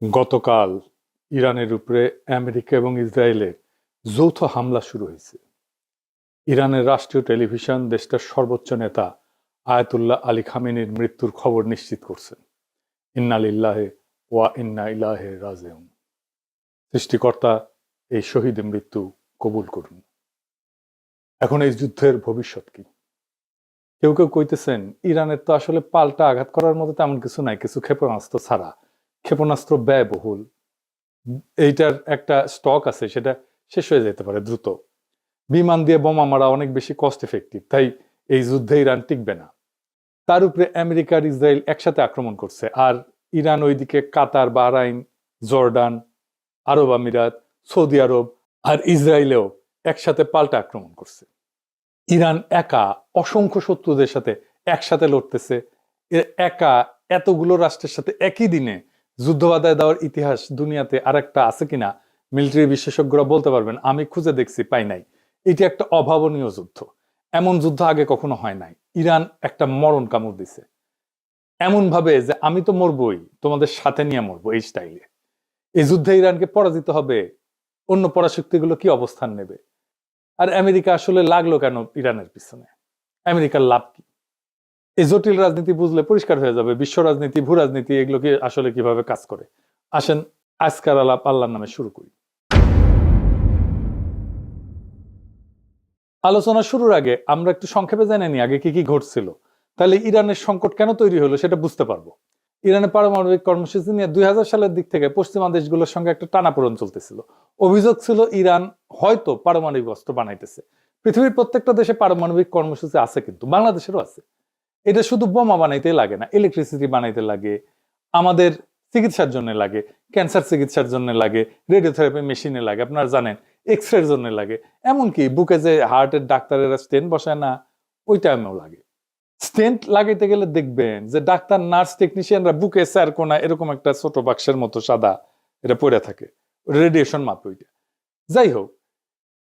গতকাল ইরানের উপরে আমেরিকা এবং ইসরায়েলের যৌথ হামলা শুরু হয়েছে। ইরানের রাষ্ট্রীয় টেলিভিশন দেশটার সর্বোচ্চ নেতা আয়াতুল্লাহ আলী খামেনির মৃত্যুর খবর নিশ্চিত করছেন। ইন্না লিল্লাহি ওয়া ইন্না ইলাইহি রাজিউন। সৃষ্টিকর্তা এই শহীদের মৃত্যু কবুল করুন। এখন এই যুদ্ধের ভবিষ্যৎ কি? কেউ কেউ কইতেছেন ইরানের তো আসলে পাল্টা আঘাত করার মতো তেমন কিছু নাই, কিছু ক্ষেপণাস্ত্র ছাড়া। ক্ষেপণাস্ত্র ব্যয়বহুল, এইটার একটা স্টক আছে, সেটা শেষ হয়ে যেতে পারে দ্রুত। বিমান দিয়ে বোমা মারা অনেক বেশি কস্ট এফেক্টিভ, তাই এই যুদ্ধে ইরান টিকবে না। তার উপরে আমেরিকা আর ইসরায়েল একসাথে আক্রমণ করছে, আর ইরান ওইদিকে কাতার, বাহরাইন, জর্ডান, আরব আমিরাত, সৌদি আরব আর ইসরায়েলেও একসাথে পাল্টা আক্রমণ করছে। ইরান একা অসংখ্য শত্রুদের সাথে একসাথে লড়তেছে। একা এতগুলো রাষ্ট্রের সাথে একই দিনে যুদ্ধ বাধায় দেওয়ার ইতিহাস দুনিয়াতে আর একটা আছে কিনা মিলিটারি বিশেষজ্ঞরা বলতে পারবেন। আমি খুঁজে দেখছি, পাই নাই। এটি একটা অভাবনীয় যুদ্ধ। এমন যুদ্ধ আগে কখনো হয় নাই। ইরান একটা মরণ কামড় দিছে, এমন ভাবে যে আমি তো মরবই, তোমাদের সাথে নিয়ে মরবো, এই স্টাইলে। এই যুদ্ধে ইরানকে পরাজিত হবে, অন্য পরাশক্তিগুলো কি অবস্থান নেবে? আর আমেরিকা আসলে লাগলো কেন ইরানের পিছনে? আমেরিকার লাভ কি? এই জটিল রাজনীতি বুঝলে পরিষ্কার হয়ে যাবে বিশ্ব রাজনীতি, ভূ রাজনীতি এগুলো কি আসলে কিভাবে কাজ করে। আসেন আজকার আলাপ আল্লাহর নামে শুরু করি। আলোচনা শুরুর আগে আমরা একটু সংক্ষেপে জেনে নিই আগে কি কি ঘটছিল, তাহলে ইরানের সংকট কেন তৈরি হলো সেটা বুঝতে পারবো। ইরানের পারমাণবিক কর্মসূচি নিয়ে 2000 সালের দিক থেকে পশ্চিমা দেশগুলোর সঙ্গে একটা টানাপোড়েন চলতেছিল। অভিযোগ ছিল ইরান হয়তো পারমাণবিক অস্ত্র বানাইতেছে। পৃথিবীর প্রত্যেকটা দেশে পারমাণবিক কর্মসূচি আছে, কিন্তু বাংলাদেশেরও আছে। এটা শুধু বোমা বানাইতে লাগে না, ইলেকট্রিসিটি বানাইতে লাগে, আমাদের চিকিৎসার জন্য লাগে, ক্যান্সার চিকিৎসার জন্য লাগে, রেডিওথেরাপি মেশিনে লাগে, আপনারা জানেন, এক্স রের জন্য লাগে, এমনকি বুকে যে হার্টের ডাক্তারেরা স্টেন্ট বসায় না, ওই টাইমেও লাগে। স্টেন্ট লাগাইতে গেলে দেখবেন যে ডাক্তার, নার্স, টেকনিশিয়ানরা বুকে স্যারকোনা এরকম একটা ছোট বাক্সের মতো সাদা এটা পড়ে থাকে, রেডিয়েশন মাপে ওইটা। যাই হোক,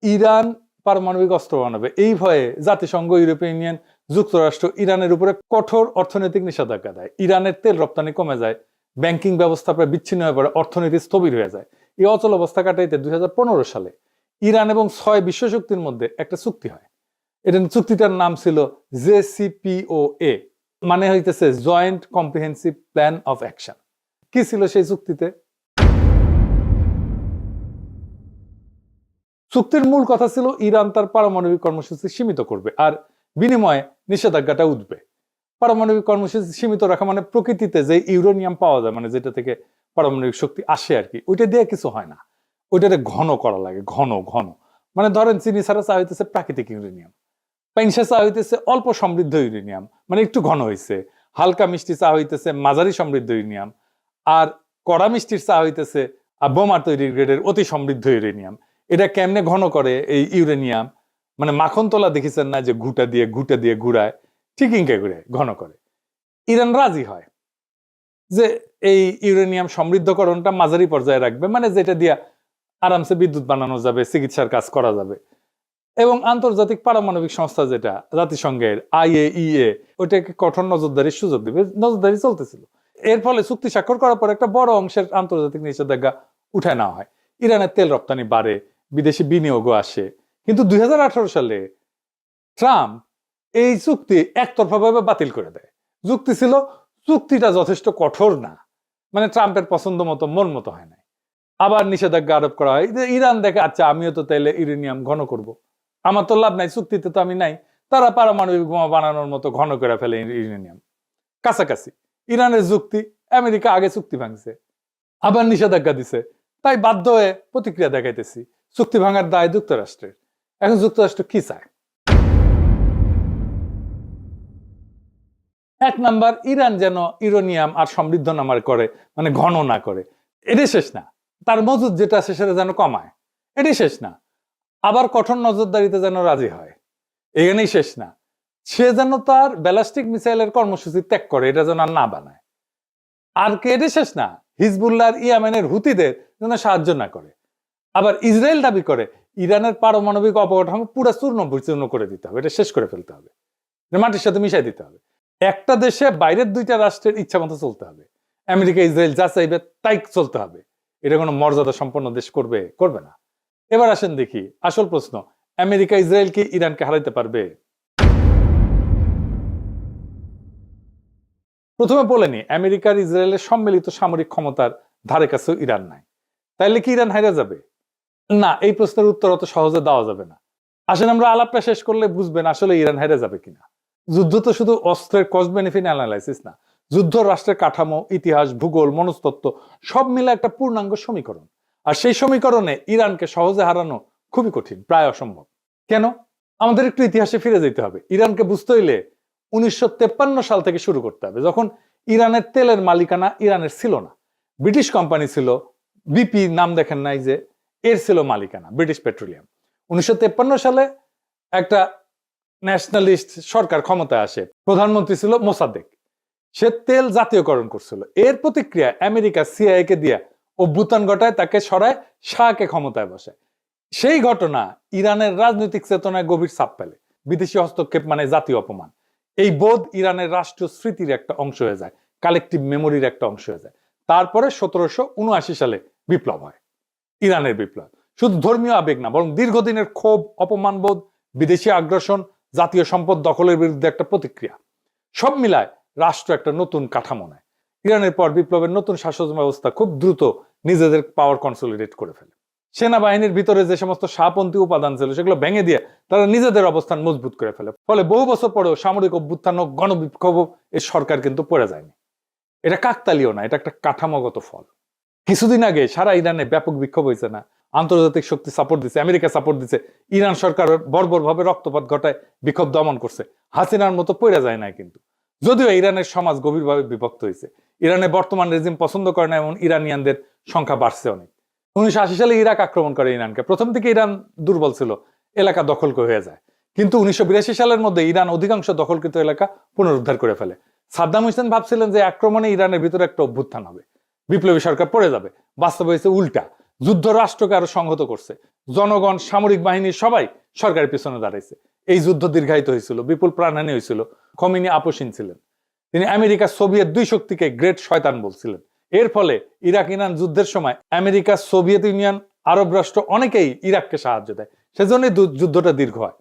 ইরান পারমাণবিক অস্ত্র বানাবে এই ভয়ে জাতিসংঘ, ইউরোপিয়ান ইউনিয়ন, যুক্তরাষ্ট্র ইরানের উপরে কঠোর অর্থনৈতিক নিষেধাজ্ঞা দেয়। ইরানের তেল রপ্তানি কমে যায়, ব্যাংকিং ব্যবস্থা প্রায় বিচ্ছিন্ন হয়ে পড়ে, অর্থনীতি স্থবির হয়ে যায়। এই অচল অবস্থা কাটাইতে 2015 সালে ইরান এবং 6 বিশ্বশক্তির মধ্যে একটা চুক্তি হয়। এটা চুক্তিটার নাম ছিল JCPOA, মানে হইতেছে joint comprehensive plan of action. কি ছিল সেই চুক্তিতে? চুক্তির মূল কথা ছিল ইরান তার পারমাণবিক কর্মসূচি সীমিত করবে, আর বিনিময়ে নিষেধাজ্ঞাটা উঠবে। পারমাণবিক কর্মসূচি সীমিত রাখা মানে প্রকৃতিতে যে ইউরেনিয়াম পাওয়া যায়, মানে যেটা থেকে পারমাণবিক শক্তি আসে আর কি, ওইটা দিয়ে কিছু হয় না। ওইটাতে ঘন করা লাগে, ঘন ঘন। মানে ধরেন চিনি ছাড়া চা হইতেছে প্রাকৃতিক ইউরেনিয়াম, পাইনসা চা হইতেছে অল্প সমৃদ্ধ ইউরেনিয়াম, মানে একটু ঘন হয়েছে। হালকা মিষ্টি চা হইতেছে মাঝারি সমৃদ্ধ ইউরেনিয়াম, আর কড়া মিষ্টির চা হইতেছে বোমা তৈরির গ্রেডের অতি সমৃদ্ধ ইউরেনিয়াম। এটা কেমনে ঘন করে এই ইউরেনিয়াম? মানে মাখন তোলা দেখেছেন না, যে ঘুটা দিয়ে ঘুরায়, ঠিক ইনকে ঘুরে ঘন করে। ইরান রাজি হয় যে এই ইউরেনিয়াম সমৃদ্ধকরণটা মাঝারি পর্যায়ে রাখবে, মানে যেটা দিয়ে আরামসে বিদ্যুৎ বানানো যাবে, চিকিৎসার কাজ করা যাবে। এবং আন্তর্জাতিক পারমাণবিক সংস্থা যেটা জাতিসংঘের IAEA, ওইটাকে কঠোর নজরদারির সুযোগ দিবে। নজরদারি চলতেছিল। এর ফলে চুক্তি স্বাক্ষর করার পর একটা বড় অংশের আন্তর্জাতিক নিষেধাজ্ঞা উঠায় নেওয়া হয়। ইরানের তেল রপ্তানি বাড়ে, বিদেশি বিনিয়োগও আসে। কিন্তু 2018 সালে ট্রাম্প এই চুক্তি একতরফাভাবে বাতিল করে দেয়। যুক্তি ছিল চুক্তিটা যথেষ্ট কঠোর না, মানে ট্রাম্পের পছন্দ মতো, মন মতো হয় না। আবার নিষেধাজ্ঞা আরোপ করা হয়। ইরান দেখে, আচ্ছা আমিও তো তাইলে ইউরেনিয়াম ঘন করব, আমার তো লাভ নাই, চুক্তিতে তো আমি নাই। তারা পারমাণবিক বোমা বানানোর মতো ঘন করে ফেলে ইউরেনিয়াম। কাছাকাছি ইরানের যুক্তি, আমেরিকা আগে চুক্তি ভাঙছে, আবার নিষেধাজ্ঞা দিছে, তাই বাধ্য হয়ে প্রতিক্রিয়া দেখাইতেছি। চুক্তি ভাঙার দায় যুক্তরাষ্ট্রের। এখন যুক্তরাষ্ট্র কি চায়? এক নাম্বার, ইরান যেন ইউরেনিয়াম আর সমৃদ্ধ না করে, মানে ঘন না করে। এটাই শেষ না, তার মজুদ যেটা আছে সেটা যেন কমায়। এটাই শেষ না, আবার কঠোর নজরদারিতে যেন রাজি হয়। এখানেই শেষ না, সে যেন তার ব্যালিস্টিক মিসাইলের কর্মসূচি ত্যাগ করে, এটা যেন আর না বানায়। আর কে? এটাই শেষ না, হিজবুল্লাহ আর ইয়েমেনের হুতিদের যেন সাহায্য না করে। আবার ইসরায়েল দাবি করে ইরানের পারমাণবিক অবকাঠামো পুরো চূর্ণ বিচূর্ণ করে দিতে হবে, এটা শেষ করে ফেলতে হবে, মাটির সাথে মিশাই দিতে হবে। একটা দেশে বাইরের দুইটা রাষ্ট্রের ইচ্ছা মতো চলতে হবে। আমেরিকা ইসরায়েল যা চাইবে তাই চলতে হবে, এটা কোনো মর্যাদা সম্পন্ন দেশ করবে না। এবার আসেন দেখি আসল প্রশ্ন, আমেরিকা ইসরায়েল কি ইরানকে হারাইতে পারবে? প্রথমে বলে নি, আমেরিকার ইসরায়েলের সম্মিলিত সামরিক ক্ষমতার ধারে কাছেও ইরান নাই। তাইলে কি ইরান হাইরা যাবে? না, এই প্রশ্নের উত্তর অত সহজে দেওয়া যাবে না। আসেন আমরা আলাপটা শেষ করলে বুঝবেন আসলে ইরান হাইরা যাবে কিনা। যুদ্ধ তো শুধু অস্ত্রের কস্ট বেনিফিট অ্যানালাইসিস না, যুদ্ধ রাষ্ট্রের কাঠামো, ইতিহাস, ভূগোল, মনস্তত্ত্ব সব মিলে একটা পূর্ণাঙ্গ সমীকরণ। আর সেই সমীকরণে ইরানকে সহজে হারানো খুবই কঠিন, প্রায় অসম্ভব। কেন? আমাদের একটু ইতিহাসে ফিরে যেতে হবে। ইরানকে বুঝতে হইলে 1953 সাল থেকে শুরু করতে হবে, যখন ইরানের তেলের মালিকানা ইরানের ছিল না, ব্রিটিশ কোম্পানি ছিল। বিপি নাম দেখেন নাই যে, এর ছিল মালিকানা ব্রিটিশ পেট্রোলিয়াম। 1953 সালে একটা ন্যাশনালিস্ট সরকার ক্ষমতায় আসে, প্রধানমন্ত্রী ছিল মোসাদ্দেক। সে তেল জাতীয়করণ করছিল। এর প্রতিক্রিয়া আমেরিকা সিআইএ কে দিয়ে অভ্যুত্থান ঘটায়, তাকে সরায়, শাহকে ক্ষমতায় বসায়। সেই ঘটনা ইরানের রাজনৈতিক চেতনায় গভীর ছাপ ফেলে। বিদেশি হস্তক্ষেপ মানে জাতীয় অপমান। এই বোধ ইরানের রাষ্ট্রীয় স্মৃতির একটা অংশ হয়ে যায়, কালেকটিভ মেমোরির একটা অংশ হয়ে যায়। তারপরে 1779 সালে বিপ্লব হয়, ইরানের বিপ্লব। শুধু ধর্মীয় আবেগ না, বরং দীর্ঘদিনের ক্ষোভ, অপমানবোধ, বিদেশি আগ্রাসন, জাতীয় সম্পদ দখলের বিরুদ্ধে একটা প্রতিক্রিয়া, সব মিলায় রাষ্ট্র একটা নতুন কাঠামো নেয়। ইরানের পর বিপ্লবের নতুন শাসন ব্যবস্থা খুব দ্রুত নিজেদের পাওয়ার কনসলিডেট করে ফেলে। সেনাবাহিনীর ভিতরে যে সমস্ত শাহপন্থী উপাদান ছিল সেগুলো ভেঙে দিয়ে তারা নিজেদের অবস্থান মজবুত করে ফেলে। ফলে বহু বছর পরেও সামরিক অভ্যুত্থান ও গণবিক্ষোভ এই সরকার কিন্তু পড়ে যায়নি। এটা কাকতালীয় না, এটা একটা কাঠামোগত ফল। কিছুদিন আগে সারা ইরানে ব্যাপক বিক্ষোভ হয়েছে না? আন্তর্জাতিক শক্তি সাপোর্ট দিচ্ছে, আমেরিকা সাপোর্ট দিচ্ছে, ইরান সরকার বর্বরভাবে রক্তপাত ঘটায় বিক্ষোভ দমন করছে। হাসিনার মতো পড়ে যায় না কিন্তু। যদিও ইরানের সমাজ গভীরভাবে বিভক্ত হয়েছে। ইরানের বর্তমান রেজিম পছন্দ করে না, এমন ইরানিয়ানদের সংখ্যা বাড়ছে অনেক। 1980 সালে ইরাক আক্রমণ করে ইরানকে। প্রথম থেকে ইরান দুর্বল ছিল, এলাকা দখল হয়ে যায়। কিন্তু 1982 সালের মধ্যে ইরান অধিকাংশ দখলকৃত এলাকা পুনরুদ্ধার করে ফেলে। সাদ্দাম হোসেন ভাবছিলেন যে আক্রমণে ইরানের ভিতরে একটা অভ্যুত্থান হবে, বিপ্লবী সরকার পড়ে যাবে। বাস্তব হয়েছে উল্টা। যুদ্ধ রাষ্ট্রকে আরো সংহত করছে। জনগণ, সামরিক বাহিনী সবাই সরকারের পিছনে দাঁড়াইছে। এই যুদ্ধ দীর্ঘায়িত হয়েছিল, বিপুল প্রাণহানি হয়েছিল। খমিনি আপোষহীন ছিলেন। তিনি আমেরিকা সোভিয়েত দুই শক্তিকে গ্রেট শয়তান বলছিলেন। এর ফলে ইরাক ইরান যুদ্ধের সময় আমেরিকা, সোভিয়েত ইউনিয়ন, আরব রাষ্ট্র অনেকেই ইরাককে সাহায্য দেয়। সেজন্যই যুদ্ধটা দীর্ঘ হয়।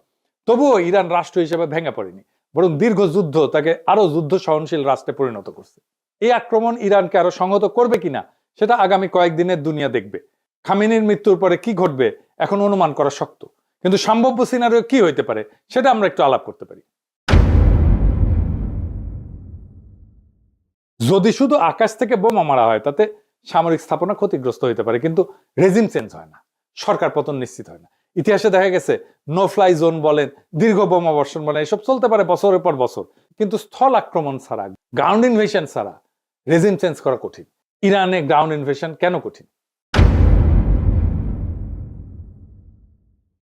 তবুও ইরান রাষ্ট্র হিসেবে ভেঙে পড়েনি, বরং দীর্ঘ যুদ্ধ তাকে আরো যুদ্ধ সহনশীল রাষ্ট্রে পরিণত করছে। এই আক্রমণ ইরানকে আরো সংহত করবে কিনা সেটা আগামী কয়েকদিনের দুনিয়া দেখবে। খামেনির মৃত্যুর পরে কি ঘটবে এখন অনুমান করা শক্ত, কিন্তু সম্ভাব্য সিনারিও কি হইতে পারে সেটা আমরা একটু আলাপ করতে পারি। যদি শুধু আকাশ থেকে বোমা মারা হয় তাতে সামরিক স্থাপনা ক্ষতিগ্রস্ত হইতে পারে, কিন্তু রেজিম চেঞ্জ হয় না, সরকার পতন নিশ্চিত হয় না। ইতিহাসে দেখা গেছে নো ফ্লাই জোন বলেন, দীর্ঘ বোমা বর্ষণ বলেন, এসব চলতে পারে বছরের পর বছর, কিন্তু স্থল আক্রমণ ছাড়া, গ্রাউন্ড ইনভেশন ছাড়া রেজিম চেঞ্জ করা কঠিন। ইরানে গ্রাউন্ড ইনভেশন কেন কঠিন?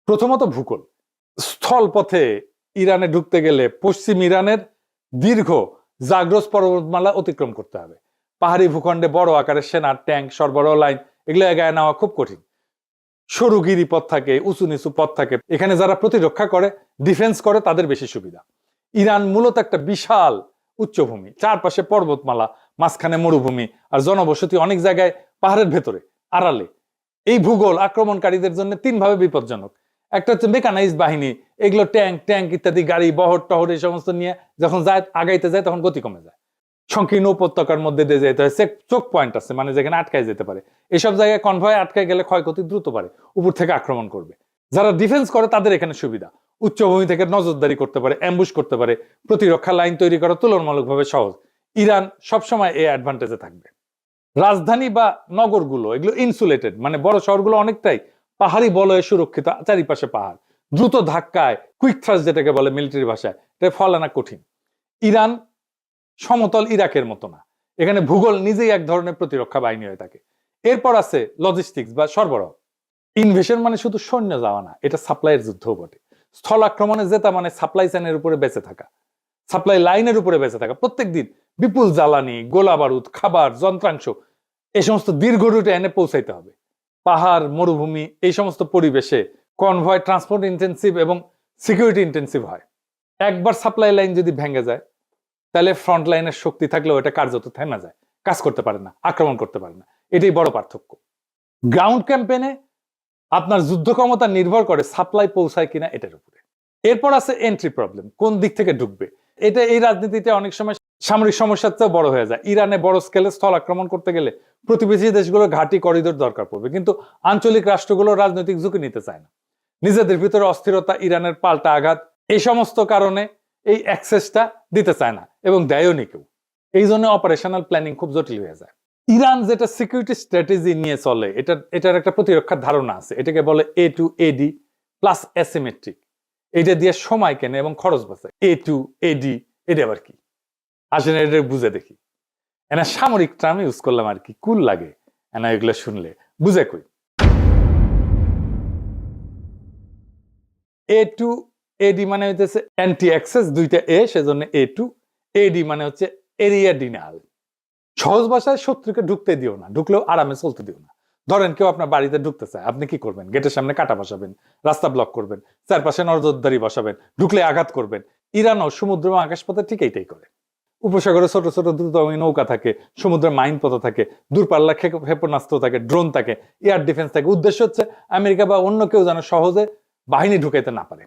প্রথমত ভূগোল। স্থল পথে ইরানে ঢুকতে গেলে পশ্চিম ইরানের দীর্ঘ জাগ্রস পর্বতমালা অতিক্রম করতে হবে। পাহাড়ি ভূখণ্ডে বড় আকারের সেনা, ট্যাঙ্ক, সরবরাহ লাইন এগুলো এগায় নেওয়া খুব কঠিন। সরু গিরিপথ থাকে, উঁচু নিচু পথ থাকে। এখানে যারা প্রতিরক্ষা করে, ডিফেন্স করে, তাদের বেশি সুবিধা। ইরান মূলত একটা বিশাল উচ্চভূমি, চারপাশে পর্বতমালা, মাঝখানে মরুভূমি, আর জনবসতি অনেক জায়গায় পাহাড়ের ভেতরে আড়ালে। এই ভূগোল আক্রমণকারীদের জন্য তিনভাবে বিপজ্জনক। একটা হচ্ছে মেকানাইজ বাহিনী, এগুলো ট্যাঙ্ক ইত্যাদি, গাড়ি, বহর টহর এই সমস্ত নিয়ে যখন যায়, আগাইতে যায়, তখন গতি কমে যায়। সংকীর্ণ উপত্যকার মধ্যে দিয়ে যেতে হয়। চোখ পয়েন্ট আছে, মানে যেখানে আটকায় যেতে পারে। এসব জায়গায় কনভয় আটকায় গেলে ক্ষয়ক্ষতি দ্রুত পারে, উপর থেকে আক্রমণ করবে। যারা ডিফেন্স করে তাদের এখানে সুবিধা, উচ্চভূমি থেকে নজরদারি করতে পারে, অ্যাম্বুশ করতে পারে, প্রতিরক্ষা লাইন তৈরি করা তুলনামূলকভাবে সহজ। ইরান সবসময় এই অ্যাডভান্টেজে থাকবে। রাজধানী বা নগরগুলো এগুলো ইনসুলেটেড, মানে বড় শহরগুলো অনেকটাই পাহাড়ি বলয়ে সুরক্ষিত, চারিপাশে পাহাড়। দ্রুত ধাক্কায়, কুইক থ্রাস্ট যেটাকে বলে মিলিটারি ভাষায়, এটা ফল আনা কঠিন। ইরান সমতল ইরাকের মতো না, এখানে ভূগোল নিজেই এক ধরনের প্রতিরক্ষা বাহিনী হয়ে থাকে। এরপর আছে লজিস্টিক্স বা সরবরাহ। ইনভেশন মানে শুধু সৈন্য যাওয়া না, এটা সাপ্লাইয়ের যুদ্ধও বটে। স্থল আক্রমণে জেতা মানে সাপ্লাই চেনের উপরে বেঁচে থাকা, সাপ্লাই লাইনের উপরে বেঁচে থাকা। প্রত্যেক দিন বিপুল জ্বালানি, গোলা বারুদ, খাবার, যন্ত্রাংশ এই সমস্ত দীর্ঘ রুটে এনে পৌঁছাইতে হবে। পাহাড়, মরুভূমি এই সমস্ত পরিবেশে কনভয় ট্রান্সপোর্ট ইন্টেন্সিভ এবং সিকিউরিটি ইন্টেন্সিভ হয়। একবার সাপ্লাই লাইন যদি ভেঙে যায়, তাহলে ফ্রন্ট লাইনের শক্তি থাকলেও এটা কার্যত থেমে যায়, কাজ করতে পারে না, আক্রমণ করতে পারে না। এটাই বড় পার্থক্য। গ্রাউন্ড ক্যাম্পেনে আপনার যুদ্ধ ক্ষমতা নির্ভর করে সাপ্লাই পৌঁছায় কিনা এটার উপরে। এরপর আছে এন্ট্রি প্রবলেম, কোন দিক থেকে ঢুকবে। এটা এই রাজনীতিতে অনেক সময় সামরিক সমস্যার চেয়ে বড় হয়ে যায়। ইরানে বড় স্কেলে স্থল আক্রমণ করতে গেলে প্রতিবেশী দেশগুলোর ঘাঁটি করিডোর দরকার পড়বে, কিন্তু আঞ্চলিক রাষ্ট্রগুলো রাজনৈতিক ঝুঁকি নিতে চায় না। নিজেদের ভিতরে অস্থিরতা, ইরানের পাল্টা আঘাত, এই সমস্ত কারণে এই অ্যাক্সেসটা দিতে চায় না এবং দেয়ও নি কেউ। এই জন্য অপারেশনাল প্ল্যানিং খুব জটিল হয়ে যায়। ইরান যেটা সিকিউরিটি স্ট্র্যাটেজি নিয়ে চলে, এটার একটা প্রতিরক্ষার ধারণা আছে। এটাকে বলে A2AD প্লাস অ্যাসিমেট্রিক। এটা দিয়ে সময় কেনে এবং খরচ বাঁচে। A2AD এটা আবার কি আসেন, এটা বুঝে দেখি। এনা সামরিক টার্ম ইউজ করলাম আর কি, কুল লাগে এনা এগুলো শুনলে, বুঝে কই। A2AD মানে হচ্ছে অ্যান্টি অ্যাক্সেস, দুইটা এ, সেজন্য A2AD মানে হচ্ছে এরিয়া ডিনাল। সহজ ভাষায় শত্রুকে ঢুকতে দিও না, ঢুকলেও আরামে চলতে দিও না। ধরেন কেউ আপনার বাড়িতে ঢুকতে চায়, আপনি কি করবেন? গেটের সামনে কাটা বসাবেন, রাস্তা ব্লক করবেন, চারপাশে নজরদারি বসাবেন, ঢুকলে আঘাত করবেন। ইরানও সমুদ্র এবং আকাশপথে ঠিক এইটাই করে। উপসাগরে ছোট ছোট দ্রুতগামী নৌকা থাকে, সমুদ্রের মাইন পথ থাকে, দূরপাল্লা ক্ষেপণাস্ত্র থাকে, ড্রোন থাকে, এয়ার ডিফেন্স থাকে। উদ্দেশ্য হচ্ছে আমেরিকা বা অন্য কেউ যেন সহজে বাহিনী ঢুকাইতে না পারে।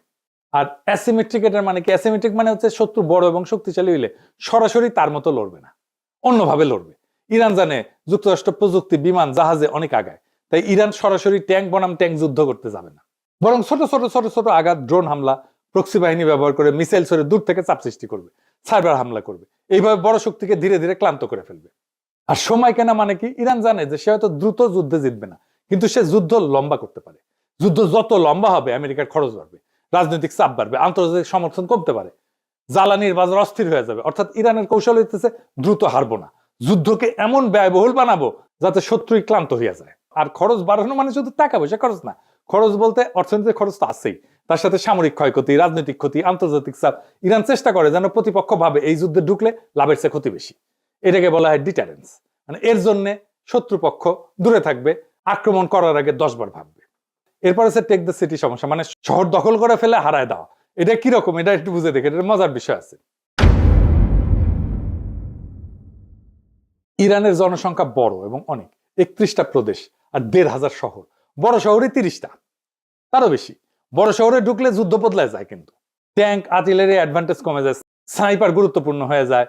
আর অ্যাসিমেট্রিক, এটার মানে কি? অ্যাসিমেট্রিক মানে হচ্ছে শত্রু বড় এবং শক্তিশালী হইলে সরাসরি তার মতো লড়বে না, অন্যভাবে লড়বে। ইরান জানে যুক্তরাষ্ট্র প্রযুক্তি, বিমান, জাহাজে অনেক আগায়, তাই ইরান সরাসরি ট্যাঙ্ক বনাম ট্যাঙ্ক যুদ্ধ করতে যাবে না, বরং ছোট ছোট ছোট ছোট আঘাত, ড্রোন হামলা, প্রক্সি বাহিনী ব্যবহার করে মিসাইল ছড়ে দূর থেকে চাপ সৃষ্টি করবে, সাইবার হামলা করবে। এইভাবে বড় শক্তিকে ধীরে ধীরে ক্লান্ত করে ফেলবে। আর সময় কেনা মানে কি? ইরান জানে যে সে হয়তো দ্রুত যুদ্ধে জিতবে না, কিন্তু সে যুদ্ধ লম্বা করতে পারে। যুদ্ধ যত লম্বা হবে আমেরিকার খরচ বাড়বে, রাজনৈতিক চাপ বাড়বে, আন্তর্জাতিক সমর্থন কমতে পারে, জ্বালানির বাজার অস্থির হয়ে যাবে। অর্থাৎ ইরানের কৌশল হইতেছে দ্রুত হারবো না, যুদ্ধকে এমন ব্যয়বহুল বানাবো যাতে শত্রুই ক্লান্ত হইয়া যায়। আর খরচ বাড়ানো মানে শুধু টাকা পয়সা খরচ না, খরচ বলতে অর্থনৈতিক খরচ তো আছেই, তার সাথে সামরিক ক্ষয়ক্ষতি, রাজনৈতিক ক্ষতি, আন্তর্জাতিক চাপ। ইরান চেষ্টা করে যেন প্রতিপক্ষ ভাবে এই যুদ্ধে ঢুকলে লাভের চেয়ে ক্ষতি বেশি। এটাকে বলা হয় ডিটারেন্স। মানে এর জন্য শত্রুপক্ষ দূরে থাকবে, আক্রমণ করার আগে 10 বার ভাববে। এরপর হচ্ছে টেক দ্য সিটি সমস্যা, মানে শহর দখল করে ফেলে হারায় দেওয়া। এটা কিরকম, এটা একটু বুঝে দেখে, এটা মজার বিষয় আছে। ইরানের জনসংখ্যা বড় এবং অনেক, 31টা প্রদেশ আর 1,500 শহর। বড় শহরে 30টা, তারও বেশি। বড় শহরে ঢুকলে যুদ্ধ বদলায় যায়, কিন্তু ট্যাঙ্ক, আর্টিলারি অ্যাডভান্টেজ কমে যায়, স্নাইপার গুরুত্বপূর্ণ হয়ে যায়,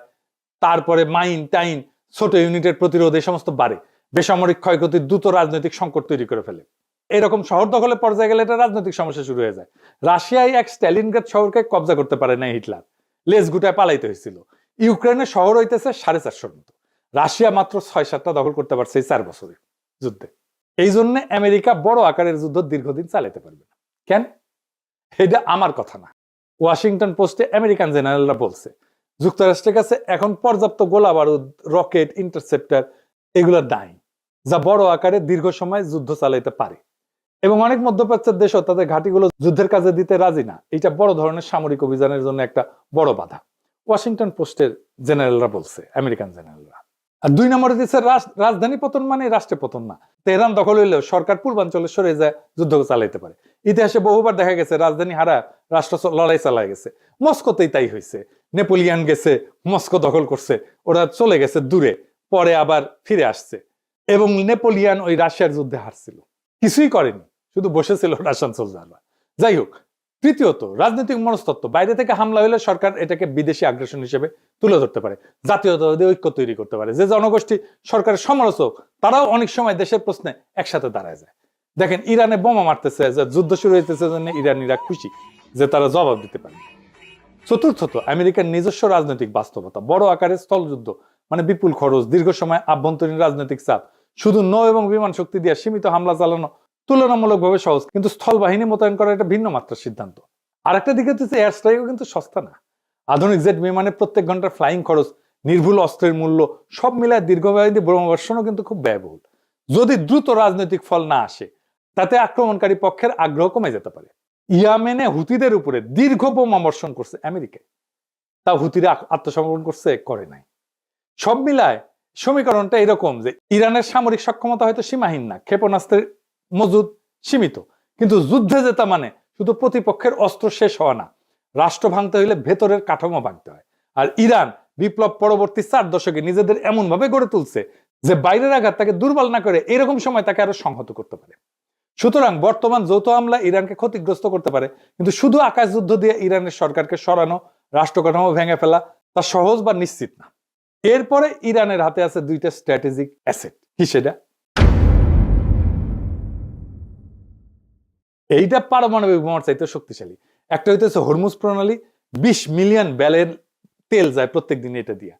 তারপরে মাইন টাইন, ছোট ইউনিটের প্রতিরোধ, এই সমস্ত বাড়ে। বেসামরিক ক্ষয়ক্ষতি, দ্রুত রাজনৈতিক সংকট তৈরি করে ফেলে। এরকম শহর দখলের পর্যায়ে গেলে এটা রাজনৈতিক সমস্যা শুরু হয়ে যায়। রাশিয়ায় এক স্ট্যালিনগ্রাদ শহরকে কব্জা করতে পারে না হিটলার, লেজ গুটায় পালাইতে হয়েছিল। ইউক্রেনের শহর হইতেছে 450 মতো, রাশিয়া মাত্র 6-7টা দখল করতে পারছে এই 4 বছরে যুদ্ধে। এই জন্য আমেরিকা বড় আকারের যুদ্ধ দীর্ঘদিন চালাতে পারবে না। কেন? এটা আমার কথা না, ওয়াশিংটন পোস্টে আমেরিকান জেনারেলরা বলছে যুক্তরাষ্ট্রের কাছে এখন পর্যাপ্ত গোলা বারুদ, রকেট, ইন্টারসেপ্টার এগুলো নাই, যা বড় আকারে দীর্ঘ সময় যুদ্ধ চালাইতে পারে। এবং অনেক মধ্যপ্রাচ্যের দেশও তাদের ঘাঁটিগুলো যুদ্ধের কাজে দিতে রাজি না। এটা বড় ধরনের সামরিক অভিযানের জন্য একটা বড় বাধা, ওয়াশিংটন পোস্টের জেনারেলরা বলছে, আমেরিকান জেনারেলরা। আর 2 নম্বরে দিচ্ছে রাজধানী পতন মানে রাষ্ট্রে পতন না। তেহরান দখল হইলেও সরকার পূর্বাঞ্চলে সরে যায়, যুদ্ধ চালাইতে পারে। ইতিহাসে বহুবার দেখা গেছে রাজধানী হারা রাষ্ট্র লড়াই চালায় গেছে। মস্কোতেই তাই হয়েছে, নেপোলিয়ান গেছে, মস্কো দখল করছে, ওরা চলে গেছে দূরে, পরে আবার ফিরে আসছে। এবং নেপোলিয়ান ওই রাশিয়ার যুদ্ধে হারছিল, কিছুই করেনি, শুধু বসেছিল রাশিয়ান সোলজাররা। যাই হোক, তৃতীয়ত রাজনৈতিক মনস্তত্ত্ব। বাইরে থেকে হামলা হলে সরকার এটাকে বিদেশি আগ্রাসন হিসেবে তুলে ধরতে পারে, জাতীয়তাবাদী ঐক্য তৈরি করতে পারে। যে জনগোষ্ঠী সরকারের সমালোচক তারাও অনেক সময় দেশের প্রশ্নে একসাথে দাঁড়ায় যায়। দেখেন ইরানে বোমা মারতেছে, যে যুদ্ধ শুরু হইতেছে, জন্য ইরানিরা খুশি যে তারা জবাব দিতে পারে। চতুর্থত আমেরিকার নিজস্ব রাজনৈতিক বাস্তবতা। বড় আকারের স্থলযুদ্ধ মানে বিপুল খরচ, দীর্ঘ সময় আভ্যন্তরীণ রাজনৈতিক চাপ। শুধু নৌ এবং বিমান শক্তি দিয়ে সীমিত হামলা চালানো তুলনামূলকভাবে সহজ, কিন্তু স্থল বাহিনী মোতায়েন করা একটা ভিন্ন মাত্রার সিদ্ধান্ত। আর একটা দিকে হচ্ছে এয়ার স্ট্রাইকও কিন্তু সস্তা না। আধুনিক জেট বিমানে প্রত্যেক ঘন্টার ফ্লাইং খরচ, নির্ভুল অস্ত্রের মূল্য, সব মিলায় দীর্ঘমেয়াদী বোমাবর্ষণও কিন্তু খুব ব্যয়বহুল। যদি দ্রুত রাজনৈতিক ফল না আসে, তাতে আক্রমণকারী পক্ষের আগ্রহ কমে যেতে পারে। ইয়েমেনে হুতিদের উপরে দীর্ঘ বোমাবর্ষণ করছে আমেরিকায়, তা হুতিরা আত্মসমর্পণ করছে? করে নাই। সব মিলায় সমীকরণটা এরকম যে ইরানের সামরিক সক্ষমতা হয়তো সীমাহীন না, ক্ষেপণাস্ত্রের মজুদ সীমিত, কিন্তু যুদ্ধে জেতা মানে শুধু প্রতিপক্ষের অস্ত্র শেষ হওয়া না, রাষ্ট্র ভাঙতে হইলে ভেতরের কাঠামো ভাঙতে হয়। আর ইরান বিপ্লব পরবর্তী 4 দশকে নিজেদের এমন ভাবে গড়ে তুলছে যে বাইরের আঘাত তাকে দুর্বল না করে এরকম সময় তাকে আরো সংহত করতে পারে। সুতরাং বর্তমান যৌথ হামলা ইরানকে ক্ষতিগ্রস্ত করতে পারে, কিন্তু শুধু আকাশ যুদ্ধ দিয়ে ইরানের সরকারকে সরানো, রাষ্ট্র কাঠামো ভেঙে ফেলা তা সহজ বা নিশ্চিত না। এরপরে ইরানের হাতে আছে 2টা স্ট্র্যাটেজিক অ্যাসেট। কি সেটা? এইটা পারমাণবিক বোমার চাইতে শক্তিশালী। একটা হইতেছে হরমুজ প্রণালী, 20 মিলিয়ন ব্যারেল তেল যায় প্রত্যেকদিন এটা দিয়ে।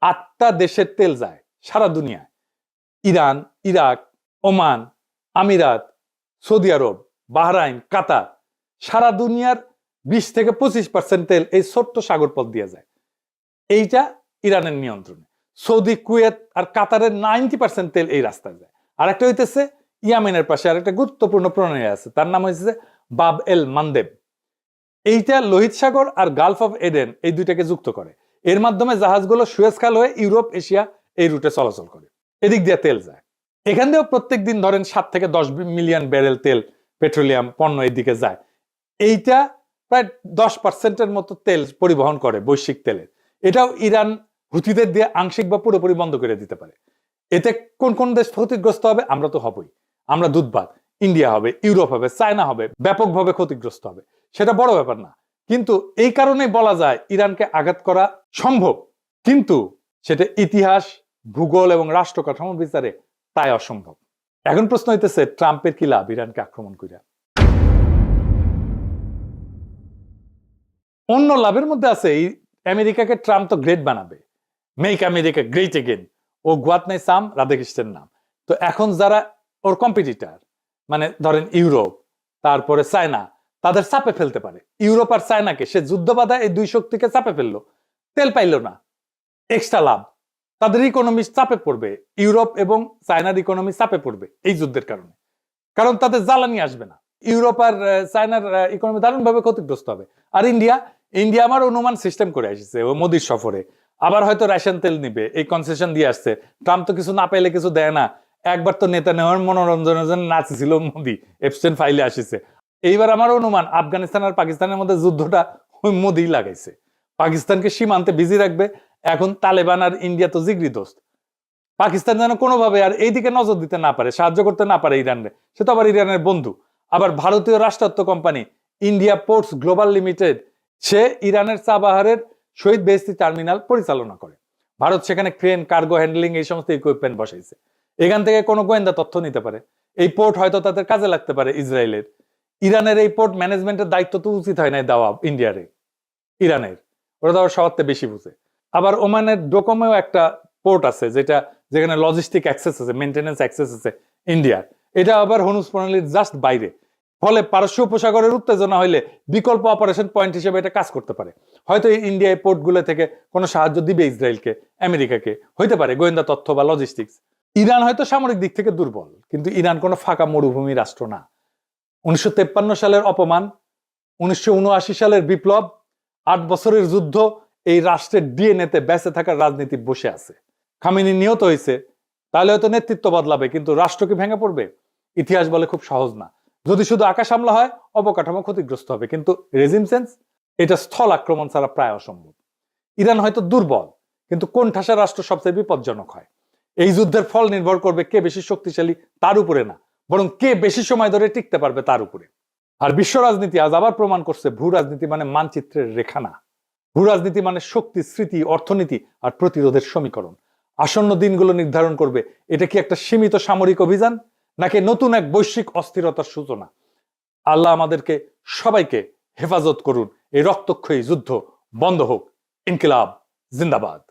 8টা দেশের তেল যায় সারা দুনিয়ায়, ইরান, ইরাক, ওমান, আমিরাত, সৌদি আরব, বাহরাইন, কাতার, সারা দুনিয়ার 20 থেকে 25% তেল এই ছোট্ট সাগর পথ দিয়ে যায়। এইটা ইরানের নিয়ন্ত্রণে। সৌদি, কুয়েত আর কাতারের 90% তেল এই রাস্তায় যায়। আর একটা হইতেছে ইয়ামেনের পাশে আর একটা গুরুত্বপূর্ণ প্রণালী আছে, তার নাম হচ্ছে বাব এল মানদেব। এইটা লোহিত সাগর আর গালফ অফ এডেন এই দুইটাকে যুক্ত করে। এর মাধ্যমে জাহাজগুলো সুয়েজ খাল হয়ে ইউরোপ, এশিয়া এই রুটে চলাচল করে। এদিক দিয়ে তেল যায়। এখান দিয়েও প্রত্যেক দিন ধরেন 7 থেকে 10 মিলিয়ন ব্যারেল তেল, পেট্রোলিয়াম পণ্য এদিকে যায়। এইটা প্রায় 10%-এর মতো তেল পরিবহন করে বৈশ্বিক তেলের। এটাও ইরান হুথিদের দিয়ে আংশিক বা পুরোপুরি বন্ধ করে দিতে পারে। এতে কোন কোন দেশ ক্ষতিগ্রস্ত হবে? আমরা তো হবই। আমরা দুধবাদ, ইন্ডিয়া হবে, ইউরোপ হবে, চায়না হবে, ব্যাপকভাবে ক্ষতিগ্রস্ত হবে। সেটা বড় ব্যাপার না, কিন্তু এই কারণেই বলা যায় ইরানকে আঘাত করা সম্ভব, কিন্তু সেটা ইতিহাস, ভূগোল এবং রাষ্ট্র কাঠামো বিচারে তাই অসম্ভব। এখন প্রশ্ন হইতেছে ট্রাম্পের কি লাভ ইরানকে আক্রমণ কইরা? অন্য লাভের মধ্যে আছে আমেরিকাকে ট্রাম্প তো গ্রেট বানাবে, মেক আমেরিকা গ্রেট এগেন। ও গুয়াত নাই সাম রাধাকৃষ্ণের নাম। তো এখন যারা ওর কম্পিটিটর, মানে ধরেন ইউরোপ, তারপরে চায়না, তাদের চাপে ফেলতে পারে। ইউরোপ আর চায়নাকে সে যুদ্ধ বাধা এই দুই শক্তিকে চাপে ফেললো, তেল পাইল না, এক্সট্রা লাভ। তাদের ইকোনমি চাপে পড়বে, ইউরোপ এবং চায়নার ইকোনমি চাপে পড়বে এই যুদ্ধের কারণে, কারণ তাদের জ্বালানি আসবে না। ইউরোপ আর চায়নার ইকোনমি দারুণভাবে ক্ষতিগ্রস্ত হবে। আর ইন্ডিয়া আমার অনুমান সিস্টেম করে আসছে ও মোদির সফরে, আবার হয়তো রাশিয়ান তেল নিবে, এই কনসেশন দিয়ে আসছে। ট্রাম্প তো কিছু না পাইলে কিছু দেয় না। একবার তো নেতা নেওয়ার মনোরঞ্জনের জন্য নাচছিল মোদি, এপস্টেইন ফাইলে আসিছে। এইবার আমার অনুমান আফগানিস্তান আর পাকিস্তানের মধ্যে যুদ্ধটা ওই মোদি লাগাইছে, পাকিস্তানকে সীমান্তে বিজি রাখবে। এখন তালেবান আর ইন্ডিয়া তো জিগরি দোস্ত, পাকিস্তান যেন কোনোভাবে আর এইদিকে নজর দিতে না পারে, সাহায্য করতে না পারে ইরানরে। সে তো আবার ইরানের বন্ধু। আবার ভারতীয় রাষ্ট্রায়ত্ত company India Ports Global Limited, সে ইরানের চাবাহারের শহীদ বেহেশতি টার্মিনাল পরিচালনা করে। ভারত সেখানে ক্রেন, কার্গো হ্যান্ডলিং এই সমস্ত ইকুইপমেন্ট বসাইছে। এখান থেকে কোনো গোয়েন্দা তথ্য নিতে পারে। এই পোর্ট হয়তো তাদের কাজে লাগতে পারে ইসরায়েলের। ইরানের এই পোর্ট ম্যানেজমেন্টের দায়িত্ব তো উচিত হয় নাই দেওয়া ইন্ডিয়ারে, ইরানের। ওরা তো আবার সবার বেশি বুঝে। আবার ওমানের ডোকোমেও একটা পোর্ট আছে যেখানে লজিস্টিক অ্যাক্সেস আছে, মেইনটেনেন্স অ্যাক্সেস আছে ইন্ডিয়ার। এটা আবার হরমুজ প্রণালীর জাস্ট বাইরে। ফলে পারস্য উপসাগরের উত্তেজনা হইলে বিকল্প অপারেশন পয়েন্ট হিসেবে এটা কাজ করতে পারে। হয়তো ইন্ডিয়া এই পোর্টগুলো থেকে কোনো সাহায্য দিবে ইসরায়েলকে, আমেরিকাকে, হইতে পারে গোয়েন্দা তথ্য বা লজিস্টিক্স। ইরান হয়তো সামরিক দিক থেকে দুর্বল, কিন্তু ইরান কোনো ফাঁকা মরুভূমি রাষ্ট্র না। 1953 সালের অপমান, 1979 সালের বিপ্লব, 8 বছরের যুদ্ধ, এই রাষ্ট্রের ডিএনএতে বেঁচে থাকার রাজনীতি বসে আছে। খামেনি নিহত হয়েছে, তাহলে হয়তো নেতৃত্ব বদলাবে, কিন্তু রাষ্ট্র কি ভেঙে পড়বে? ইতিহাস বলে খুব সহজ না। যদি শুধু আকাশ হামলা হয়, অবকাঠামো ক্ষতিগ্রস্ত হবে, কিন্তু রেজিম চেঞ্জ এটা স্থল আক্রমণ ছাড়া প্রায় অসম্ভব। ইরান হয়তো দুর্বল, কিন্তু কোন ঠাসা রাষ্ট্র সবচেয়ে বিপজ্জনক হয়? এই যুদ্ধের ফল নির্ভর করবে কে বেশি শক্তিশালী তার উপরে না, বরং কে বেশি সময় ধরে টিকতে পারবে তার উপরে। আর বিশ্ব রাজনীতি আজ আবার প্রমাণ করছে ভূ রাজনীতি মানে মানচিত্রের রেখা না। ভূ রাজনীতি মানে শক্তি, স্মৃতি, অর্থনীতি আর প্রতিরোধের সমীকরণ। আসন্ন দিনগুলো নির্ধারণ করবে এটা কি একটা সীমিত সামরিক অভিযান নাকি নতুন এক বৈশ্বিক অস্থিরতার সূচনা। আল্লাহ আমাদেরকে সবাইকে হেফাজত করুন। এই রক্তক্ষয়ী যুদ্ধ বন্ধ হোক। ইনকিলাব জিন্দাবাদ।